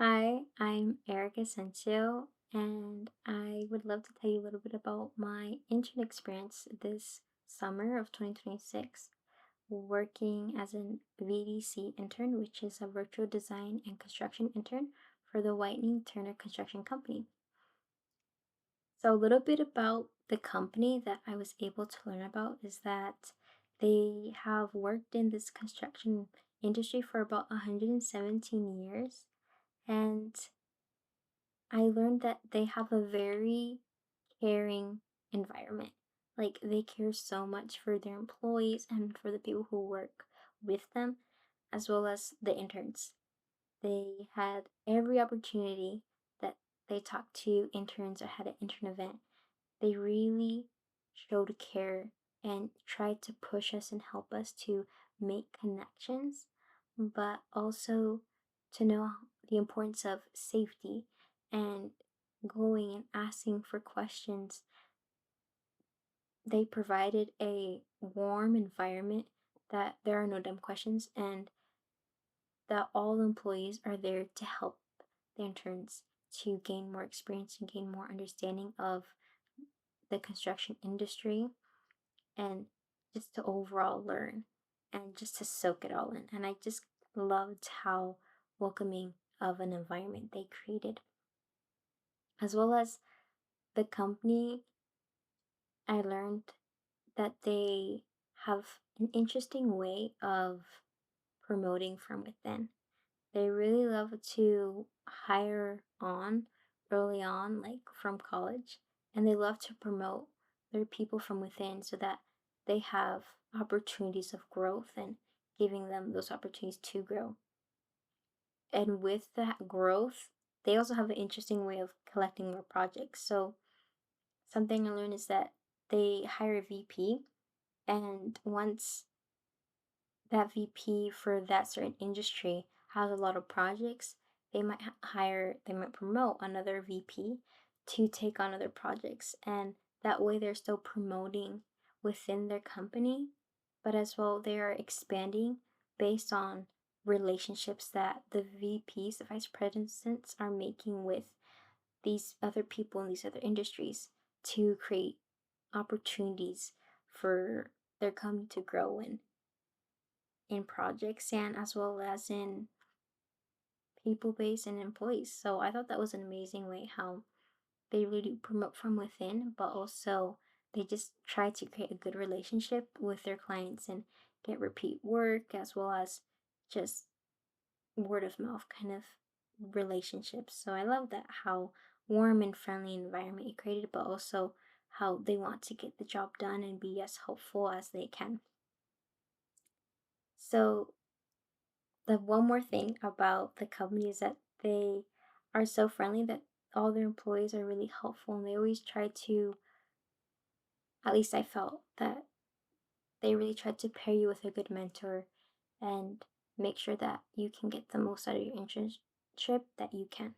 Hi, I'm Erica Asensio, and I would love to tell you a little bit about my intern experience this summer of 2026, working as an VDC intern, which is a virtual design and construction intern for the Whitening Turner Construction Company. So, a little bit about the company that I was able to learn about is that they have worked in this construction industry for about 117 years. And I learned that they have a very caring environment. Like they care so much for their employees and for the people who work with them, as well as the interns. They had every opportunity that they talked to interns or had an intern event. They really showed care and tried to push us and help us to make connections, but also to know the importance of safety and going and asking for questions. They provided a warm environment that there are no dumb questions and that all employees are there to help the interns to gain more experience and gain more understanding of the construction industry and just to overall learn and just to soak it all in. And I just loved how welcoming of an environment they created, as well as the company. I learned that they have an interesting way of promoting from within. They really love to hire on early on, like from college, and they love to promote their people from within so that they have opportunities of growth and giving them those opportunities to grow. And with that growth, they also have an interesting way of collecting more projects. So, something I learned is that they hire a VP, and once that VP for that certain industry has a lot of projects, they might promote another VP to take on other projects. And that way they're still promoting within their company, but as well they are expanding based on relationships that the VPs, the vice presidents, are making with these other people in these other industries to create opportunities for their company to grow in projects and as well as in people base and employees. So I thought that was an amazing way how they really do promote from within, but also they just try to create a good relationship with their clients and get repeat work as well as just word of mouth kind of relationships. So I love that how warm and friendly environment it created, but also how they want to get the job done and be as helpful as they can. So the one more thing about the company is that they are so friendly that all their employees are really helpful and they always try to, at least I felt that they really try to pair you with a good mentor and make sure that you can get the most out of your internship that you can.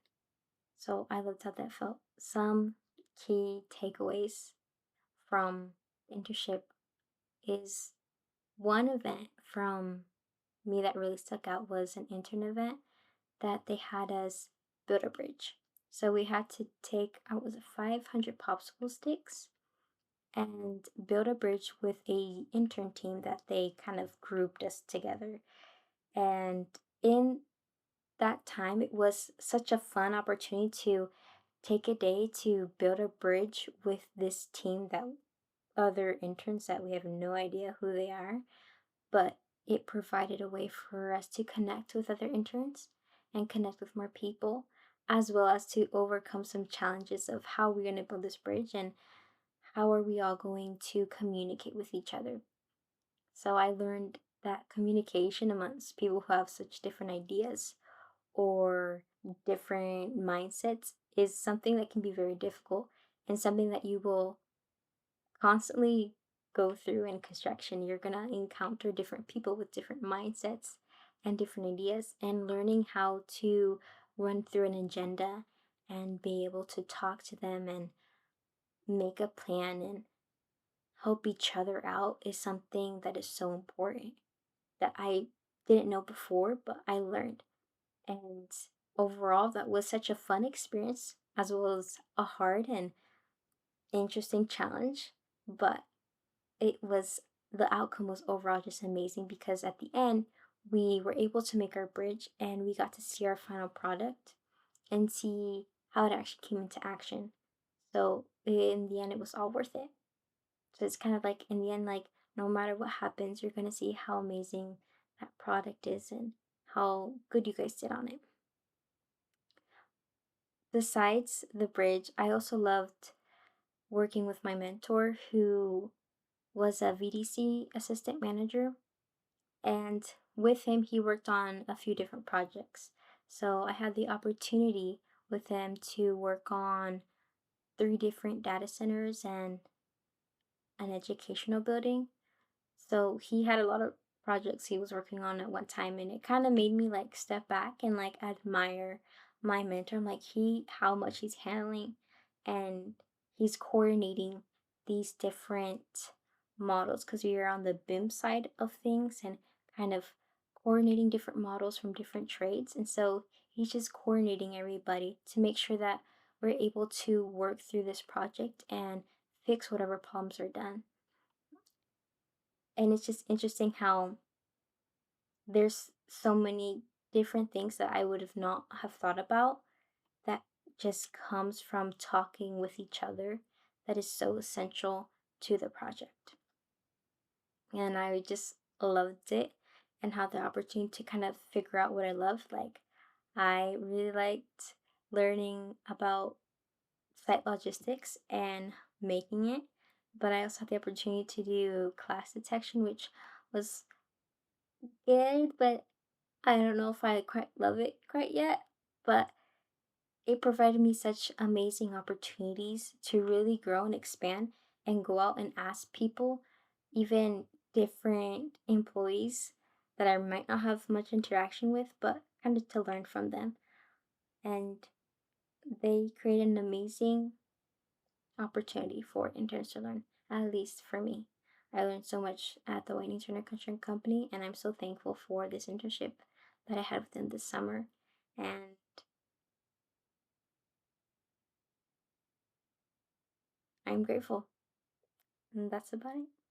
So I loved how that felt. Some key takeaways from the internship is one event from me that really stuck out was an intern event that they had us build a bridge. So we had to take, I was 500 popsicle sticks and build a bridge with a intern team that they kind of grouped us together. And in that time, it was such a fun opportunity to take a day to build a bridge with this team that other interns that we have no idea who they are, but it provided a way for us to connect with other interns and connect with more people, as well as to overcome some challenges of how we're going to build this bridge and how are we all going to communicate with each other. So I learned that communication amongst people who have such different ideas or different mindsets is something that can be very difficult and something that you will constantly go through in construction. You're going to encounter different people with different mindsets and different ideas, and learning how to run through an agenda and be able to talk to them and make a plan and help each other out is something that is so important that I didn't know before, but I learned. And overall, that was such a fun experience as well as a hard and interesting challenge. But it was the outcome was overall just amazing because at the end, we were able to make our bridge and we got to see our final product and see how it actually came into action. So in the end, it was all worth it. So it's kind of like in the end, like no matter what happens, you're gonna see how amazing that product is and how good you guys did on it. Besides the bridge, I also loved working with my mentor who was a VDC assistant manager. And with him, he worked on a few different projects. So I had the opportunity with him to work on three different data centers and an educational building. So he had a lot of projects he was working on at one time, and it kind of made me like step back and like admire my mentor. I'm like, how much he's handling and he's coordinating these different models because we are on the BIM side of things and kind of coordinating different models from different trades. And so he's just coordinating everybody to make sure that we're able to work through this project and fix whatever problems are done. And it's just interesting how there's so many different things that I would have not have thought about that just comes from talking with each other that is so essential to the project. And I just loved it and had the opportunity to kind of figure out what I loved. Like I really liked learning about site logistics and making it, but I also had the opportunity to do class detection, which was good, but I don't know if I quite love it quite yet. But it provided me such amazing opportunities to really grow and expand and go out and ask people, even different employees that I might not have much interaction with, but kind of to learn from them. And they create an amazing opportunity for interns to learn, at least for me. I learned so much at the White Internet Construction Company, and I'm so thankful for this internship that I had with them this summer. And I'm grateful. And that's about it.